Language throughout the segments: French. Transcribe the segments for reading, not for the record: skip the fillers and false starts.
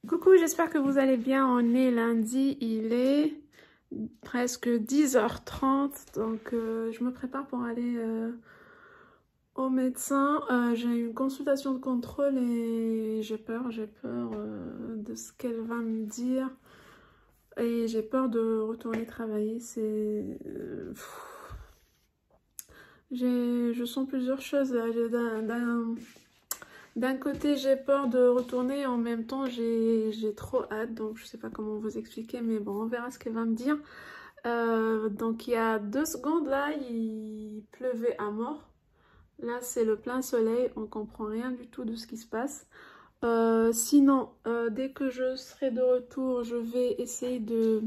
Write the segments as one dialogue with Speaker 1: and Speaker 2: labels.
Speaker 1: Coucou, j'espère que vous allez bien. On est lundi, il est presque 10h30, donc je me prépare pour aller au médecin. J'ai une consultation de contrôle et j'ai peur de ce qu'elle va me dire et j'ai peur de retourner travailler. Je sens plusieurs choses là. D'un côté, j'ai peur de retourner, en même temps, j'ai trop hâte, donc je sais pas comment vous expliquer, mais bon, on verra ce qu'elle va me dire. Donc, il y a 2 secondes, là, il pleuvait à mort. Là, c'est le plein soleil, on comprend rien du tout de ce qui se passe. Sinon, dès que je serai de retour, je vais essayer de...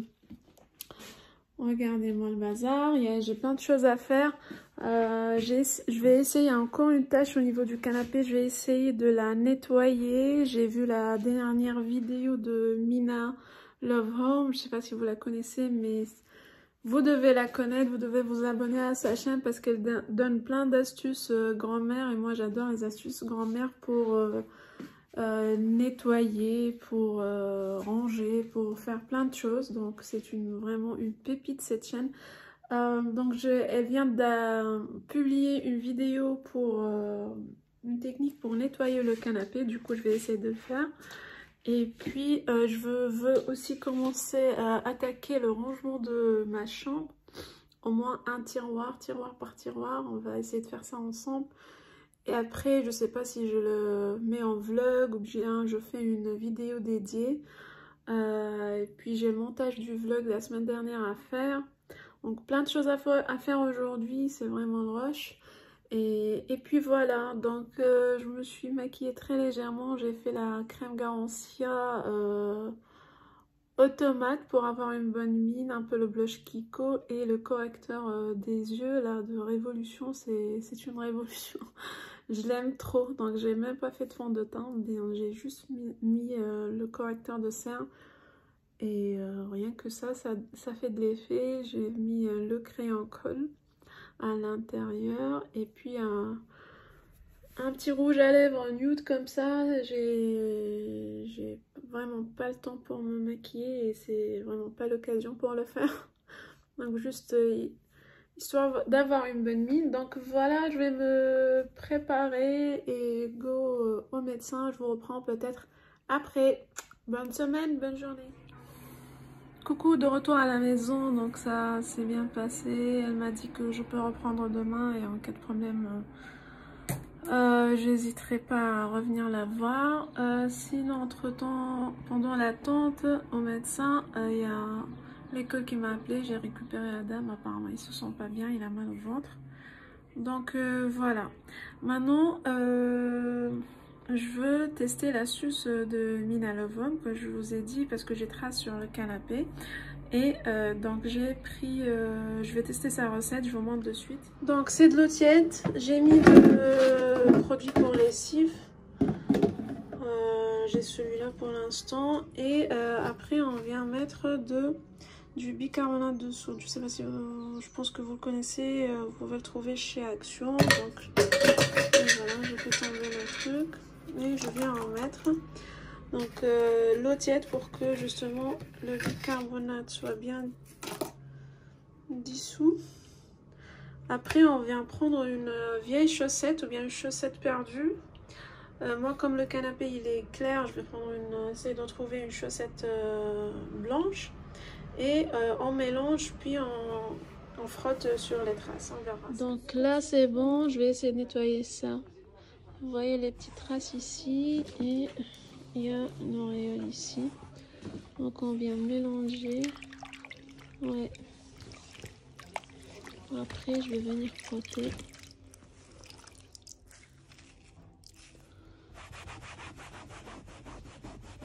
Speaker 1: Regardez-moi le bazar, j'ai plein de choses à faire. Je vais essayer encore une tâche au niveau du canapé, je vais essayer de la nettoyer. J'ai vu la dernière vidéo de Mina Love Home, je sais pas si vous la connaissez, mais vous devez la connaître, vous devez vous abonner à sa chaîne parce qu'elle donne plein d'astuces grand-mère et moi j'adore les astuces grand-mère pour nettoyer, pour ranger, pour faire plein de choses. Donc c'est vraiment une pépite cette chaîne. Donc elle vient de publier une vidéo pour une technique pour nettoyer le canapé. Du coup je vais essayer de le faire. Et puis je veux aussi commencer à attaquer le rangement de ma chambre. Au moins un tiroir par tiroir. On va essayer de faire ça ensemble. Et après, je sais pas si je le mets en vlog ou bien je fais une vidéo dédiée. Et puis j'ai le montage du vlog de la semaine dernière à faire. Donc plein de choses à faire aujourd'hui, c'est vraiment le rush. Et puis voilà, donc je me suis maquillée très légèrement. J'ai fait la crème Garancia automate pour avoir une bonne mine, un peu le blush Kiko et le correcteur des yeux là de Révolution, c'est une révolution. Je l'aime trop, donc j'ai même pas fait de fond de teint, j'ai juste mis le correcteur de cerne et rien que ça fait de l'effet. J'ai mis le crayon colle à l'intérieur et puis un petit rouge à lèvres nude comme ça. J'ai vraiment pas le temps pour me maquiller et c'est vraiment pas l'occasion pour le faire. Donc juste histoire d'avoir une bonne mine. Donc voilà, je vais me préparer et go au médecin. Je vous reprends peut-être après. Bonne semaine, bonne journée. Coucou, de retour à la maison, donc ça s'est bien passé. Elle m'a dit que je peux reprendre demain et en cas de problème, j'hésiterai pas à revenir la voir. Sinon, entre-temps, pendant l'attente au médecin, il y a l'école qui m'a appelé. J'ai récupéré Adam, apparemment il se sent pas bien, il a mal au ventre. Donc voilà. Maintenant, je veux tester l'astuce de Mina Love Home que je vous ai dit parce que j'ai tracé sur le canapé. Et donc j'ai pris, je vais tester sa recette, je vous montre de suite. Donc c'est de l'eau tiède, j'ai mis de produit pour lessive. J'ai celui-là pour l'instant. Et après on vient mettre du bicarbonate de soude. Je sais pas si je pense que vous le connaissez, vous pouvez le trouver chez Action. Donc voilà, je peux tomber le truc et je viens en mettre. Donc l'eau tiède pour que justement le bicarbonate soit bien dissous. Après on vient prendre une vieille chaussette ou bien une chaussette perdue. Moi comme le canapé il est clair, je vais prendre essayer de trouver une chaussette blanche. Et on mélange puis on frotte sur les traces, on verra. Donc là c'est bon, je vais essayer de nettoyer ça. Vous voyez les petites traces ici et il y a une auréole ici. Donc on vient mélanger. Ouais. Après je vais venir frotter.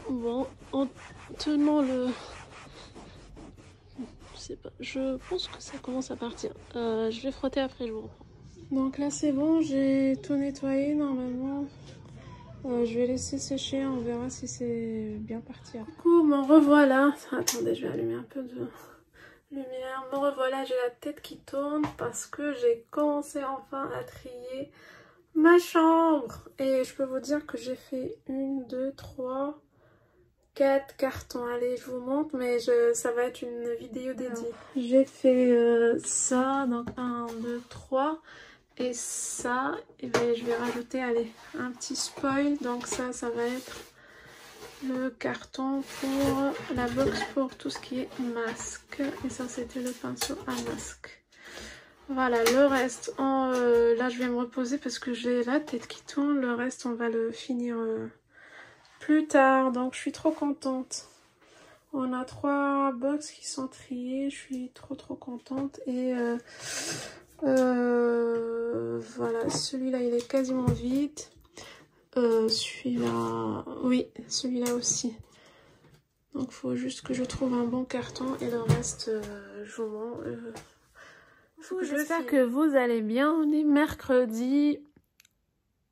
Speaker 1: Bon, en tenant le... Je sais pas, je pense que ça commence à partir. Je vais frotter après, je vous reprends. Donc là c'est bon, j'ai tout nettoyé normalement. Je vais laisser sécher, on verra si c'est bien parti. Coucou, me revoilà. Attendez, je vais allumer un peu de lumière. Me revoilà, j'ai la tête qui tourne parce que j'ai commencé enfin à trier ma chambre. Et je peux vous dire que j'ai fait 1, 2, 3, 4 cartons. Allez, je vous montre, mais ça va être une vidéo dédiée. J'ai fait ça, donc 1, 2, 3. Et ça, et bien, je vais rajouter, allez, un petit spoil. Donc ça va être le carton pour la box pour tout ce qui est masque. Et ça, c'était le pinceau à masque. Voilà, le reste, là, je vais me reposer parce que j'ai la tête qui tourne. Le reste, on va le finir plus tard. Donc, je suis trop contente. On a 3 box qui sont triées. Je suis trop contente. Et voilà, celui-là, il est quasiment vide. Celui-là, oui, celui-là aussi. Donc, il faut juste que je trouve un bon carton. Et le reste, je vous montre. J'espère que vous allez bien. On est mercredi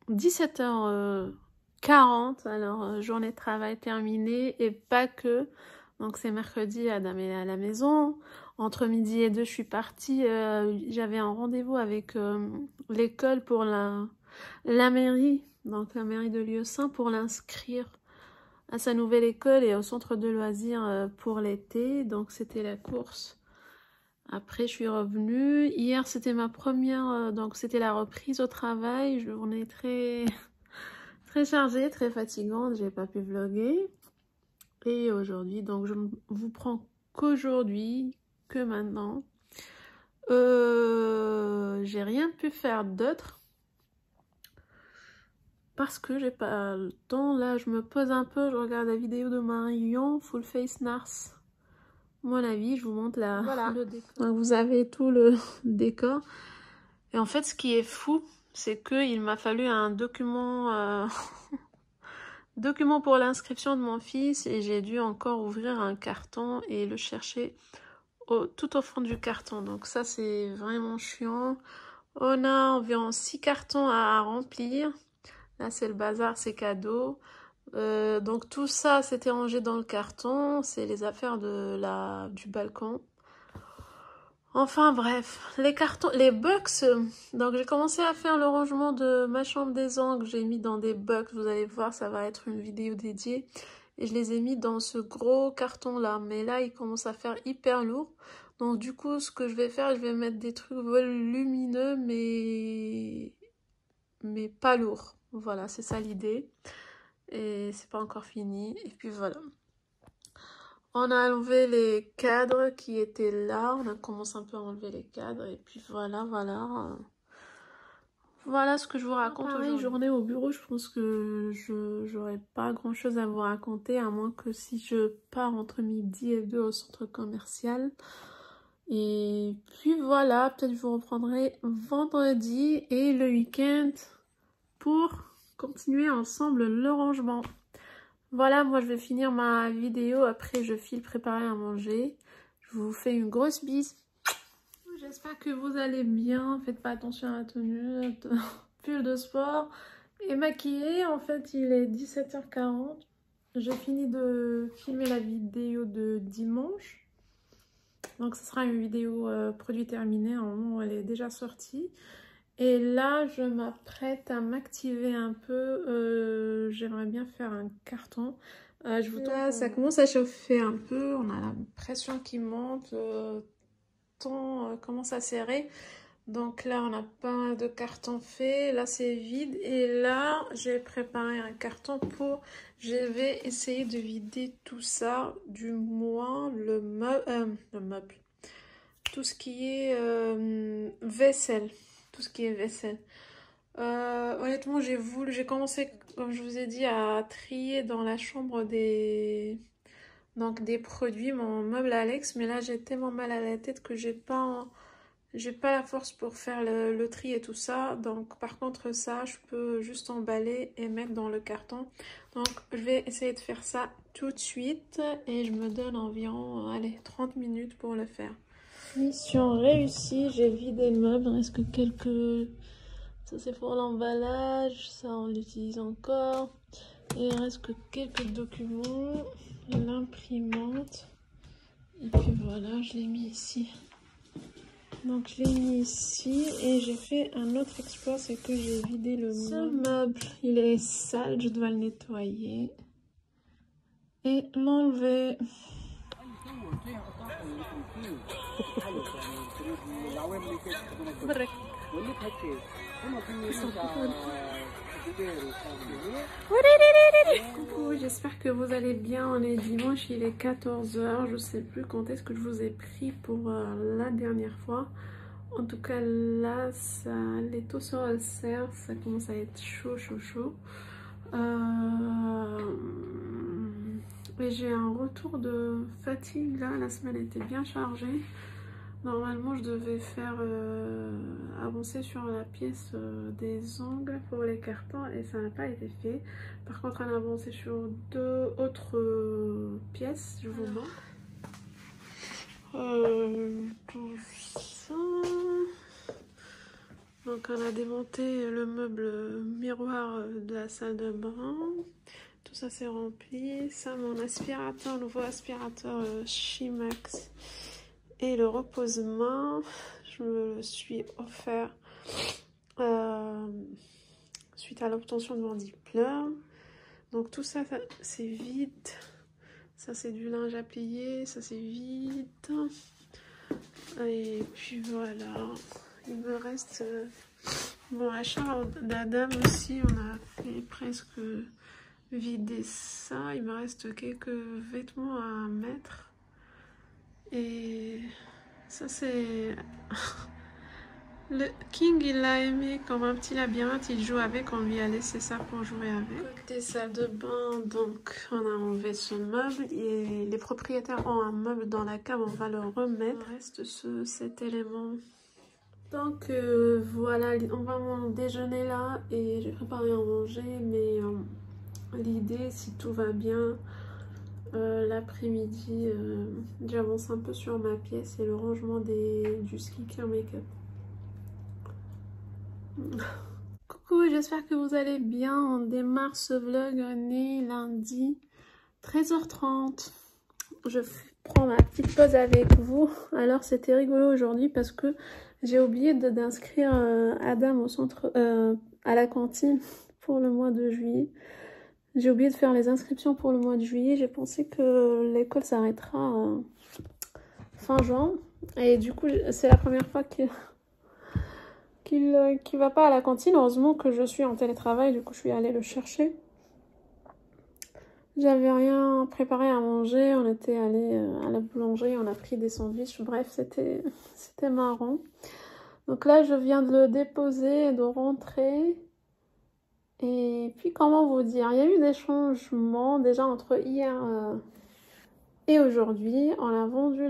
Speaker 1: 17h40. Alors, journée de travail terminée et pas que. Donc, c'est mercredi, Adam est à la maison. Entre midi et 2, je suis partie. J'avais un rendez-vous avec l'école pour la mairie. Donc, la mairie de Lieu-Saint pour l'inscrire à sa nouvelle école et au centre de loisirs pour l'été. Donc, c'était la course. Après, je suis revenue. Hier, c'était ma première, donc c'était la reprise au travail. Journée très chargée, très fatigante. J'ai pas pu vlogger. Et aujourd'hui, donc je ne vous prends qu'aujourd'hui, que maintenant. J'ai rien pu faire d'autre parce que j'ai pas le temps. Là, je me pose un peu, je regarde la vidéo de Marion, Full Face Nars. Mon avis, je vous montre voilà, le décor. Donc, vous avez tout le décor. Et en fait, ce qui est fou, c'est qu'il m'a fallu un document, document pour l'inscription de mon fils et j'ai dû encore ouvrir un carton et le chercher tout au fond du carton. Donc ça, c'est vraiment chiant. On a environ 6 cartons à remplir. Là, c'est le bazar, c'est cadeau. Donc tout ça c'était rangé dans le carton, c'est les affaires du balcon. Enfin bref, les cartons, les box. Donc j'ai commencé à faire le rangement de ma chambre des angles, j'ai mis dans des box, vous allez voir, ça va être une vidéo dédiée. Et je les ai mis dans ce gros carton là, mais là il commence à faire hyper lourd. Donc du coup ce que je vais faire, je vais mettre des trucs volumineux mais pas lourds. Voilà, c'est ça l'idée. Et c'est pas encore fini. Et puis voilà. On a enlevé les cadres qui étaient là. On a commencé un peu à enlever les cadres. Et puis voilà. Voilà ce que je vous raconte aujourd'hui. Journée au bureau, je pense que j'aurais pas grand chose à vous raconter. À moins que si je pars entre midi et 2 au centre commercial. Et puis voilà, peut-être je vous reprendrai vendredi et le week-end pour continuer ensemble le rangement. Voilà, moi je vais finir ma vidéo, après je file préparer à manger. Je vous fais une grosse bise. J'espère que vous allez bien, faites pas attention à la tenue, pull de sport et maquillée. En fait il est 17h40, j'ai fini de filmer la vidéo de dimanche. Donc ce sera une vidéo produit terminé, en moment elle est déjà sortie. Et là, je m'apprête à m'activer un peu. J'aimerais bien faire un carton. Je vous là, ça commence à chauffer un peu. On a la pression qui monte. Le temps commence à serrer. Donc là, on a pas mal de cartons faits. Là, c'est vide. Et là, j'ai préparé un carton pour... Je vais essayer de vider tout ça. Du moins, le meuble. Tout ce qui est vaisselle. Tout ce qui est vaisselle. Honnêtement, j'ai commencé, comme je vous ai dit, à trier dans la chambre des produits, mon meuble Alex, mais là j'ai tellement mal à la tête que j'ai pas la force pour faire le tri et tout ça. Donc par contre ça, je peux juste emballer et mettre dans le carton. Donc je vais essayer de faire ça tout de suite et je me donne environ, allez, 30 minutes pour le faire. Mission réussie, j'ai vidé le meuble, il reste que quelques... Ça c'est pour l'emballage, ça on l'utilise encore. Et il reste que quelques documents, l'imprimante. Et puis voilà, je l'ai mis ici. Donc je l'ai mis ici et j'ai fait un autre exploit, c'est que j'ai vidé le meuble. Ce meuble, il est sale, je dois le nettoyer. et l'enlever. Coucou, j'espère que vous allez bien. On est dimanche, il est 14 h. Je sais plus quand est-ce que je vous ai pris pour la dernière fois. En tout cas là, les taux se resserrent, ça commence à être chaud. Et j'ai un retour de fatigue là, la semaine était bien chargée. Normalement je devais faire avancer sur la pièce des ongles pour les cartons et ça n'a pas été fait. Par contre on a avancé sur 2 autres pièces, je vous montre. Tout ça. Donc on a démonté le meuble miroir de la salle de bain. Tout ça c'est rempli. Ça, mon aspirateur, nouveau aspirateur Shimax. Et le repose-main, je me le suis offert suite à l'obtention de mon diplôme. Donc tout ça c'est vide. Ça c'est du linge à plier, ça c'est vide. Et puis voilà, il me reste bon, la chambre d'Adam aussi, on a fait presque vider ça. Il me reste quelques vêtements à mettre. Et ça c'est... Le King il l'a aimé comme un petit labyrinthe, il joue avec, on lui a laissé ça pour jouer avec. Côté salle de bain, donc on a enlevé ce meuble et les propriétaires ont un meuble dans la cave, on va le remettre. Il reste cet élément. Donc voilà, on va déjeuner là et j'ai préparé à manger, mais l'idée, si tout va bien, l'après-midi, j'avance un peu sur ma pièce et le rangement du skincare make-up. Coucou, j'espère que vous allez bien. On démarre ce vlog, on est lundi 13h30. Je prends ma petite pause avec vous. Alors c'était rigolo aujourd'hui parce que j'ai oublié d'inscrire Adam au centre, à la cantine pour le mois de juillet. J'ai oublié de faire les inscriptions pour le mois de juillet. J'ai pensé que l'école s'arrêtera fin juin. Et du coup, c'est la première fois qu'il va pas à la cantine. Heureusement que je suis en télétravail, du coup je suis allée le chercher. J'avais rien préparé à manger, on était allé à la boulangerie, on a pris des sandwichs, bref c'était marrant. Donc là je viens de le déposer et de rentrer. Et puis comment vous dire, il y a eu des changements déjà entre hier et aujourd'hui. On a vendu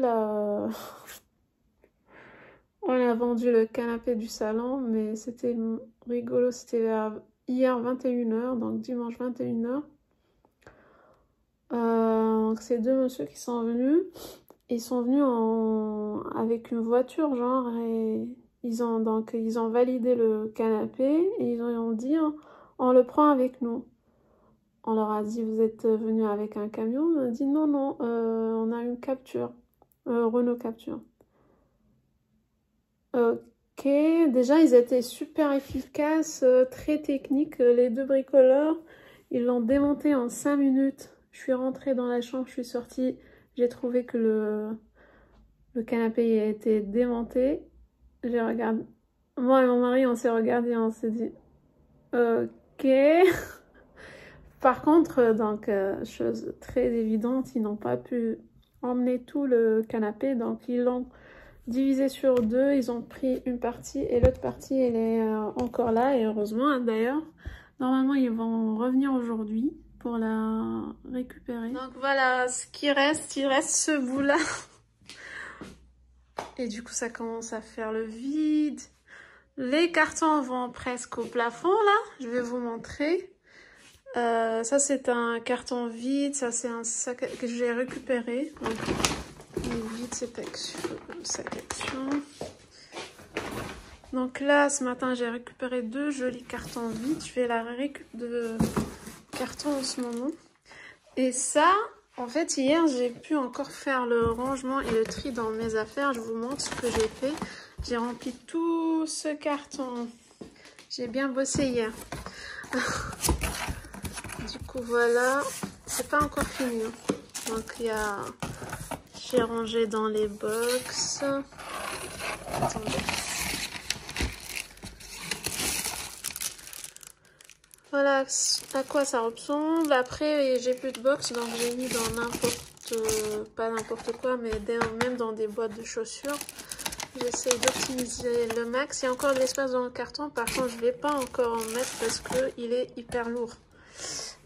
Speaker 1: on a vendu le canapé du salon, mais c'était rigolo, c'était hier 21 h, donc dimanche 21 h. Donc c'est 2 messieurs qui sont venus. Ils sont venus avec une voiture genre et ils ont validé le canapé et ils ont dit on le prend avec nous. On leur a dit vous êtes venus avec un camion. On a dit non, on a une Capture, Renault Capture. Ok, déjà ils étaient super efficaces, très techniques, les 2 bricoleurs, ils l'ont démonté en 5 minutes. Je suis rentrée dans la chambre, je suis sortie, j'ai trouvé que le canapé a été démonté. J'ai regardé, moi et mon mari on s'est regardé, on s'est dit ok. Par contre, donc chose très évidente, ils n'ont pas pu emmener tout le canapé, donc ils l'ont divisé sur 2, ils ont pris une partie et l'autre partie elle est encore là et heureusement hein, d'ailleurs. Normalement ils vont revenir aujourd'hui pour la récupérer. Donc voilà ce qui reste, il reste ce bout là. Et du coup ça commence à faire le vide. Les cartons vont presque au plafond là, je vais vous montrer. Ça c'est un carton vide, ça c'est un sac que j'ai récupéré. Donc, vide cette action. Donc là ce matin j'ai récupéré 2 jolis cartons vides. Je fais la récup de cartons en ce moment. Et ça en fait hier j'ai pu encore faire le rangement et le tri dans mes affaires. Je vous montre ce que j'ai fait. J'ai rempli tout ce carton. J'ai bien bossé hier. Du coup voilà, c'est pas encore fini. Hein. Donc il y a... J'ai rangé dans les box. Attendez. Voilà à quoi ça ressemble. Après, j'ai plus de box, donc j'ai mis dans pas n'importe quoi, mais même dans des boîtes de chaussures. J'essaie d'optimiser le max. Il y a encore de l'espace dans le carton. Par contre, je ne vais pas encore en mettre parce qu'il est hyper lourd.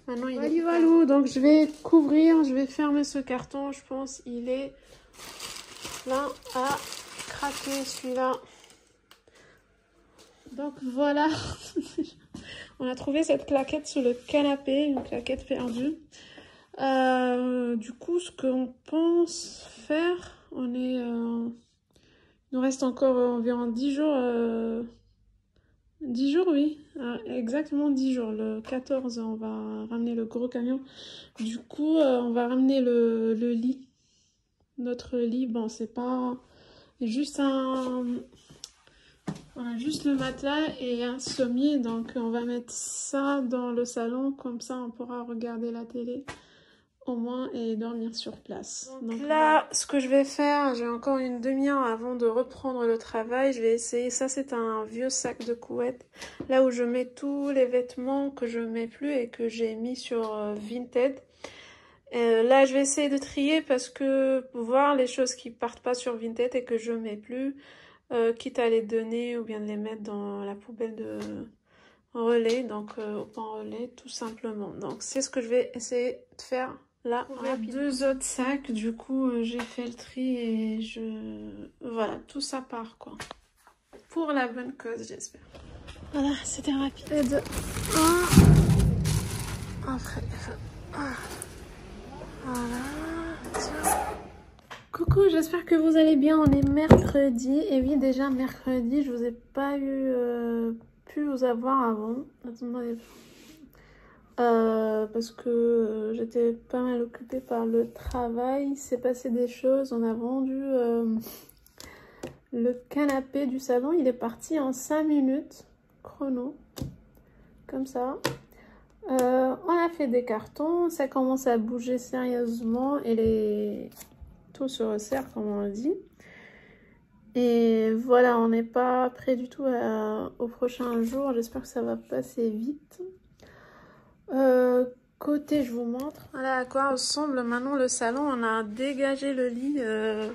Speaker 1: Maintenant, il est hyper lourd. Donc, je vais couvrir, je vais fermer ce carton. Je pense il est là à craquer, celui-là. Donc, voilà. On a trouvé cette claquette sur le canapé, une claquette perdue. Du coup, ce qu'on pense faire, il nous reste encore environ 10 jours. 10 jours, oui. Exactement 10 jours. Le 14, on va ramener le gros camion. Du coup, on va ramener le lit. Notre lit, bon, c'est pas juste voilà, juste le matelas et un sommier. Donc, on va mettre ça dans le salon. Comme ça, on pourra regarder la télé au moins et dormir sur place. Donc là, ce que je vais faire, j'ai encore une demi-heure avant de reprendre le travail. Je vais essayer, ça c'est un vieux sac de couette, là où je mets tous les vêtements que je mets plus et que j'ai mis sur Vinted. Là, je vais essayer de trier parce que pour voir les choses qui partent pas sur Vinted et que je mets plus, quitte à les donner ou bien de les mettre dans la poubelle de relais, donc au pan relais tout simplement. Donc c'est ce que je vais essayer de faire. Là, on a 2 autres sacs, du coup j'ai fait le tri et voilà, tout ça part quoi. Pour la bonne cause, j'espère. Voilà, c'était rapide. Après, voilà, tiens. Coucou, j'espère que vous allez bien, on est mercredi. Et oui, déjà mercredi, je vous ai pas pu vous avoir avant. Attendez. Parce que j'étais pas mal occupée par le travail, il s'est passé des choses, on a vendu le canapé du salon, il est parti en 5 minutes, chrono, comme ça. On a fait des cartons, ça commence à bouger sérieusement et tout se resserre comme on dit. Et voilà, on n'est pas prêt du tout au prochain jour, j'espère que ça va passer vite. Côté, je vous montre. Voilà à quoi ressemble maintenant le salon. On a dégagé le lit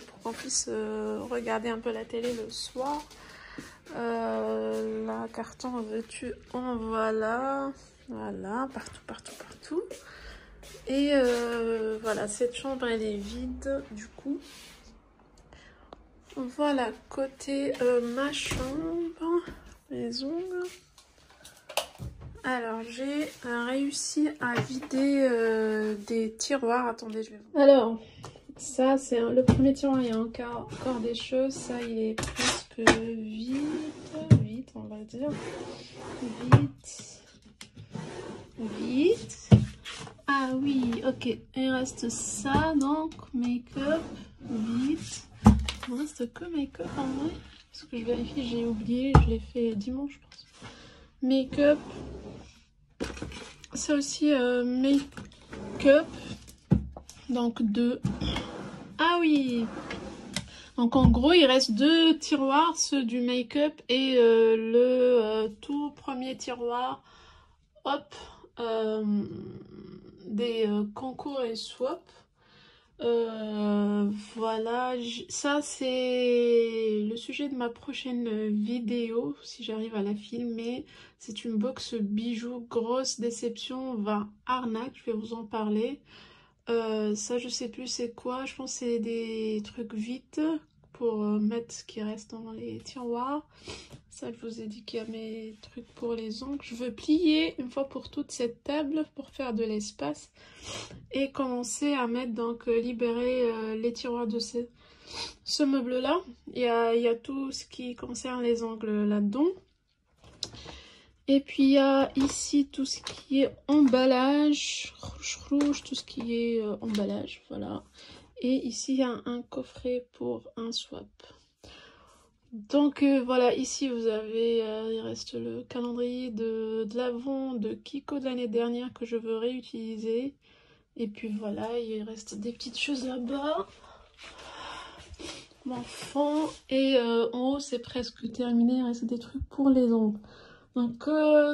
Speaker 1: pour qu'on puisse regarder un peu la télé le soir. La carton en veux-tu en voilà. Voilà, partout. Et voilà, cette chambre elle est vide du coup. Voilà, côté ma chambre, les ongles. Alors, j'ai réussi à vider des tiroirs. Attendez, je vais vous... Alors, ça, c'est le premier tiroir. Il y a encore des choses. Ça, il est presque vide, on va dire. Vite. Ah oui, ok. Il reste ça, donc, make-up, vite. Il ne reste que make-up en vrai. Parce que je vérifie, j'ai oublié. Je l'ai fait dimanche, je pense. Make-up. Ça aussi, make-up. Donc 2. Ah oui. Donc en gros, il reste 2 tiroirs, ceux du make-up et le tout premier tiroir, hop, des concours et swap. Voilà, ça c'est le sujet de ma prochaine vidéo, si j'arrive à la filmer. C'est une box bijoux, grosse déception, arnaque, je vais vous en parler. Ça je sais plus c'est quoi, je pense que c'est des trucs vite pour mettre ce qui reste dans les tiroirs. Ça, je vous ai dit qu'il y a mes trucs pour les ongles. Je veux plier une fois pour toutes cette table pour faire de l'espace et commencer à mettre, donc libérer les tiroirs de ce meuble là. Il y a tout ce qui concerne les ongles là-dedans. Et puis il y a ici tout ce qui est emballage, rouge, tout ce qui est emballage, voilà. Et ici il y a un coffret pour un swap. Donc voilà, ici vous avez, il reste le calendrier de l'Avent de Kiko de l'année dernière que je veux réutiliser. Et puis voilà, il reste des petites choses là-bas. Mon fond. Et en haut, c'est presque terminé. Il reste des trucs pour les ongles. Donc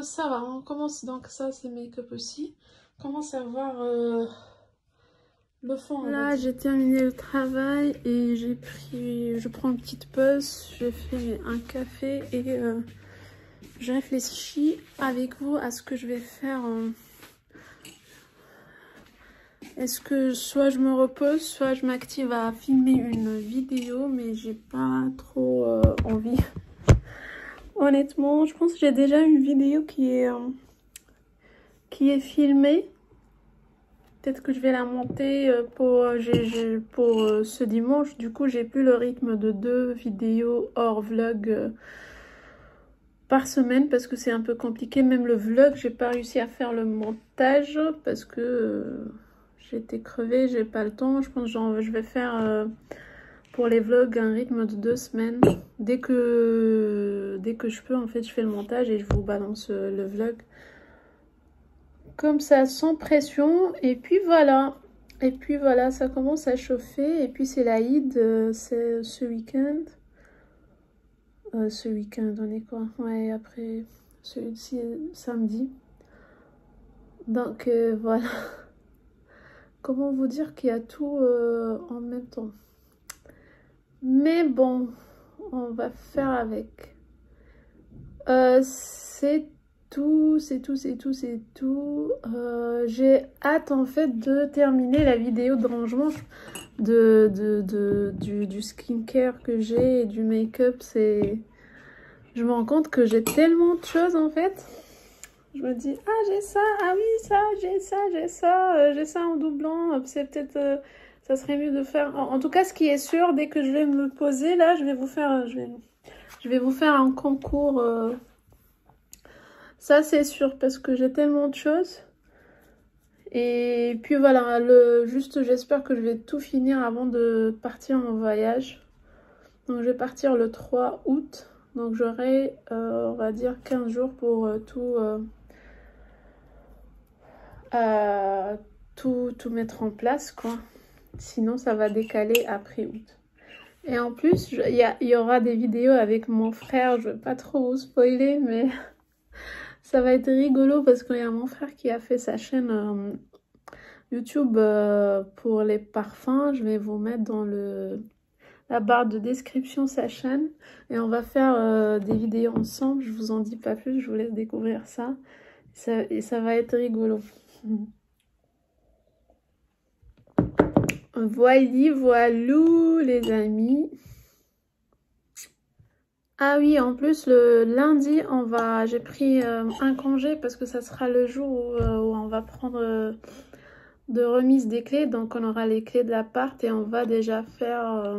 Speaker 1: ça va, on commence. Donc ça, c'est make-up aussi. On commence à voir le fond. Là, j'ai terminé le travail et je prends une petite pause. J'ai fait un café et je réfléchis avec vous à ce que je vais faire. Est-ce que soit je me repose, soit je m'active à filmer une vidéo, mais j'ai pas trop envie. Honnêtement, je pense que j'ai déjà une vidéo qui est filmée. Peut-être que je vais la monter pour ce dimanche. Du coup, j'ai plus le rythme de 2 vidéos hors vlog par semaine parce que c'est un peu compliqué. Même le vlog, j'ai pas réussi à faire le montage parce que j'étais crevée, j'ai pas le temps. Je pense que je vais faire pour les vlogs un rythme de 2 semaines. Dès que je peux, en fait, je fais le montage et je vous balance le vlog. Comme ça, sans pression. Et puis voilà. Et puis voilà, ça commence à chauffer. Et puis c'est l'Aïd, c'est ce week-end. Ce week-end, on est quoi? Ouais, après, samedi. Donc voilà. Comment vous dire qu'il y a tout en même temps? Mais bon, on va faire avec. C'est tout. J'ai hâte en fait de terminer la vidéo de rangement du skincare que j'ai et du make-up. Je me rends compte que j'ai tellement de choses en fait. Je me dis, ah j'ai ça, ah oui ça, j'ai ça en doublant. C'est peut-être, ça serait mieux de faire. En tout cas, ce qui est sûr, dès que je vais me poser là, je vais vous faire un concours. Ça c'est sûr parce que j'ai tellement de choses. Et puis voilà, juste j'espère que je vais tout finir avant de partir en voyage. Donc je vais partir le 3 août. Donc j'aurai, on va dire, 15 jours pour tout mettre en place, quoi. Sinon ça va décaler après août. Et en plus, il y aura des vidéos avec mon frère. Je ne vais pas trop vous spoiler, mais ça va être rigolo parce qu'il y a mon frère qui a fait sa chaîne YouTube pour les parfums. Je vais vous mettre dans la barre de description sa chaîne. Et on va faire des vidéos ensemble. Je vous en dis pas plus, je vous laisse découvrir ça. Et ça va être rigolo. Voilou les amis. Ah oui, en plus le lundi j'ai pris un congé parce que ça sera le jour où on va prendre de remise des clés. Donc on aura les clés de l'appart et on va déjà faire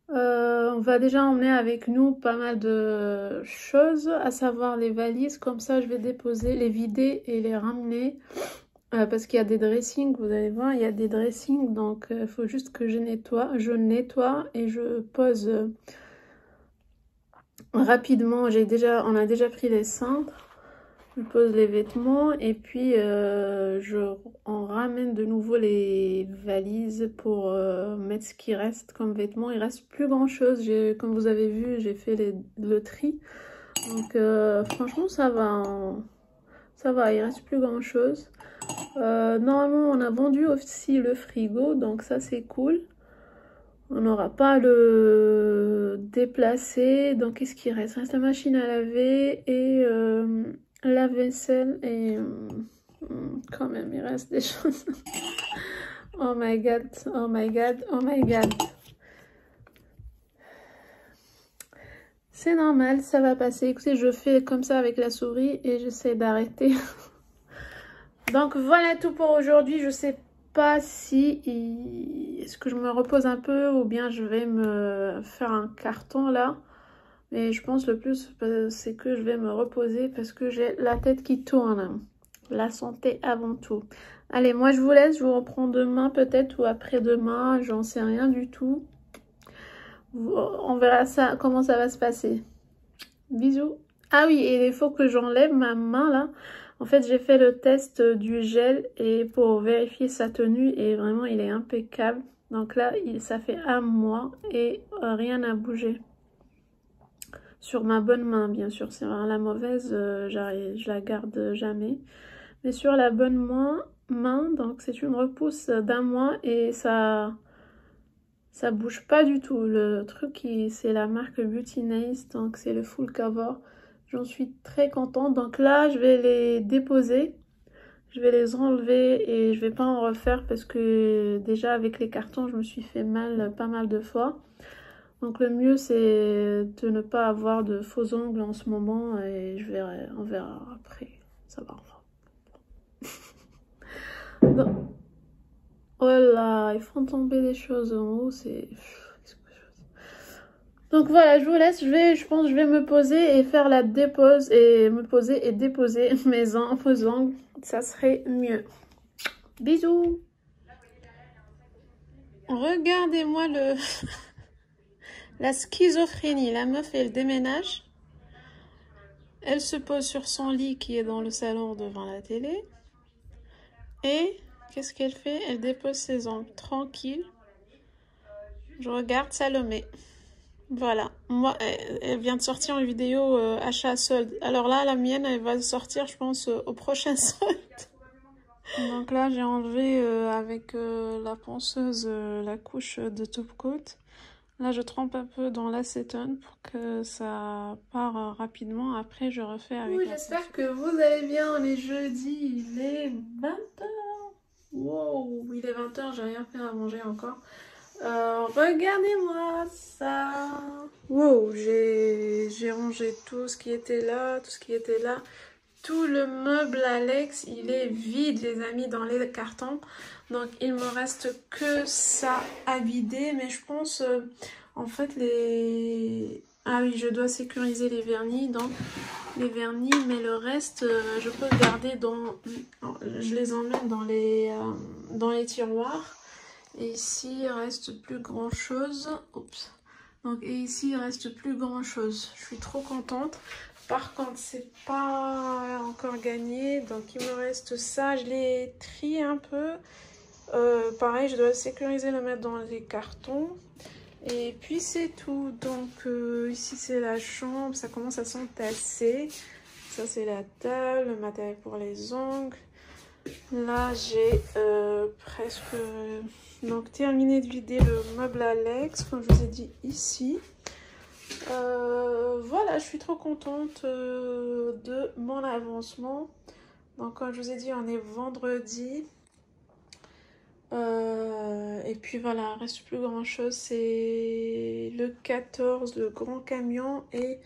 Speaker 1: on va déjà emmener avec nous pas mal de choses, à savoir les valises. Comme ça je vais déposer, les vider et les ramener. Parce qu'il y a des dressings, vous allez voir, il y a des dressings, donc il faut juste que je nettoie et je pose rapidement. On a déjà pris les cintres, je pose les vêtements et puis on ramène de nouveau les valises pour mettre ce qui reste comme vêtements. Il reste plus grand chose, comme vous avez vu, j'ai fait le tri, donc franchement ça va, il reste plus grand chose. Normalement on a vendu aussi le frigo, donc ça c'est cool. On n'aura pas à le déplacer. Donc qu'est-ce qui reste? Il reste la machine à laver et la vaisselle. Et quand même il reste des choses. Oh my god, oh my god, oh my god. C'est normal, ça va passer. Écoutez, je fais comme ça avec la souris et j'essaie d'arrêter. Donc voilà tout pour aujourd'hui. Je sais pas si est-ce que je me repose un peu ou bien je vais me faire un carton là. Mais je pense le plus c'est que je vais me reposer parce que j'ai la tête qui tourne. La santé avant tout. Allez, moi je vous laisse. Je vous reprends demain peut-être ou après-demain. J'en sais rien du tout. On verra ça, comment ça va se passer. Bisous. Ah oui, et il faut que j'enlève ma main là. En fait, j'ai fait le test du gel et pour vérifier sa tenue et vraiment il est impeccable. Donc là, ça fait un mois et rien n'a bougé. Sur ma bonne main, bien sûr. C'est la mauvaise, je la garde jamais. Mais sur la bonne main, donc c'est une repousse d'un mois et ça bouge pas du tout. Le truc, c'est la marque Beauty Nails, donc c'est le full cover. J'en suis très contente. Donc là, je vais les déposer. Je vais les enlever et je vais pas en refaire parce que déjà avec les cartons, je me suis fait mal pas mal de fois. Donc le mieux c'est de ne pas avoir de faux ongles en ce moment et on verra après. Ça va. Non. Oh là, ils font tomber des choses en haut, c'est... Donc voilà, je vous laisse, je pense que je vais me poser et faire la dépose et me poser et déposer mes ongles. Ça serait mieux. Bisous. Regardez-moi la schizophrénie. La meuf, elle déménage. Elle se pose sur son lit qui est dans le salon devant la télé. Et qu'est-ce qu'elle fait? Elle dépose ses ongles. Tranquille. Je regarde Salomé. Voilà. Moi, elle vient de sortir une vidéo achat solde. Alors là, la mienne, elle va sortir, je pense, au prochain solde. Donc là, j'ai enlevé avec la ponceuse la couche de top coat. Là, je trempe un peu dans l'acétone pour que ça part rapidement. Après, je refais avec la j'espère que vous allez bien. On est jeudi, il est 20h. Wow, il est 20h, j'ai rien fait à manger encore. Regardez-moi ça. Wow, j'ai rangé tout ce qui était là, Tout le meuble Alex, il est vide les amis dans les cartons. Donc il me reste que ça à vider. Mais je pense en fait ah oui, je dois sécuriser les vernis. Donc les vernis, mais le reste je peux garder je les emmène dans les tiroirs. Et ici il reste plus grand chose. Oups. Donc et ici il reste plus grand chose. Je suis trop contente. Par contre, c'est pas encore gagné. Donc, il me reste ça. Je l'ai trié un peu. Pareil, je dois sécuriser, le mettre dans les cartons. Et puis, c'est tout. Donc, ici, c'est la chambre. Ça commence à s'entasser. Ça, c'est la table, le matériel pour les ongles. Là, j'ai presque donc terminé de vider le meuble Alex, comme je vous ai dit ici. Voilà, je suis trop contente de mon avancement. Donc comme je vous ai dit, on est vendredi. Et puis voilà, il reste plus grand chose. C'est le 14, le grand camion. Et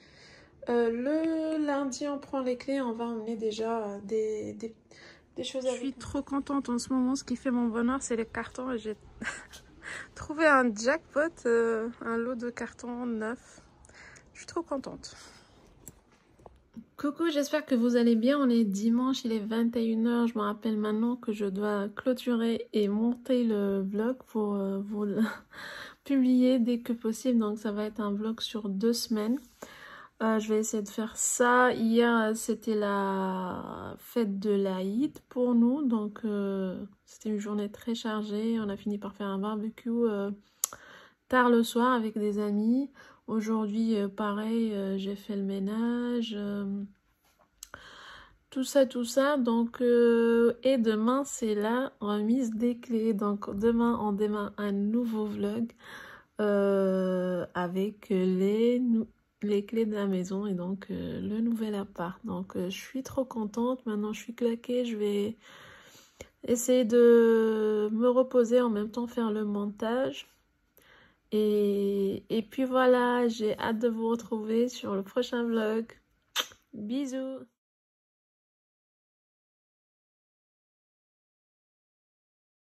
Speaker 1: le lundi, on prend les clés. On va emmener déjà des choses à... Je suis trop contente en ce moment. Ce qui fait mon bonheur, c'est les cartons. J'ai trouvé un jackpot, un lot de cartons neufs. Je suis trop contente. Coucou, j'espère que vous allez bien. On est dimanche, il est 21h. Je me rappelle maintenant que je dois clôturer et monter le vlog pour vous le publier dès que possible. Donc ça va être un vlog sur 2 semaines. Je vais essayer de faire ça. Hier, c'était la fête de l'Aïd pour nous. Donc c'était une journée très chargée. On a fini par faire un barbecue tard le soir avec des amis. Aujourd'hui, pareil, j'ai fait le ménage, tout ça. Donc, et demain, c'est la remise des clés. Donc, demain, on démarre un nouveau vlog avec les clés de la maison et donc le nouvel appart. Donc, je suis trop contente. Maintenant, je suis claquée. Je vais essayer de me reposer, en même temps faire le montage. Et puis voilà, j'ai hâte de vous retrouver sur le prochain vlog. Bisous!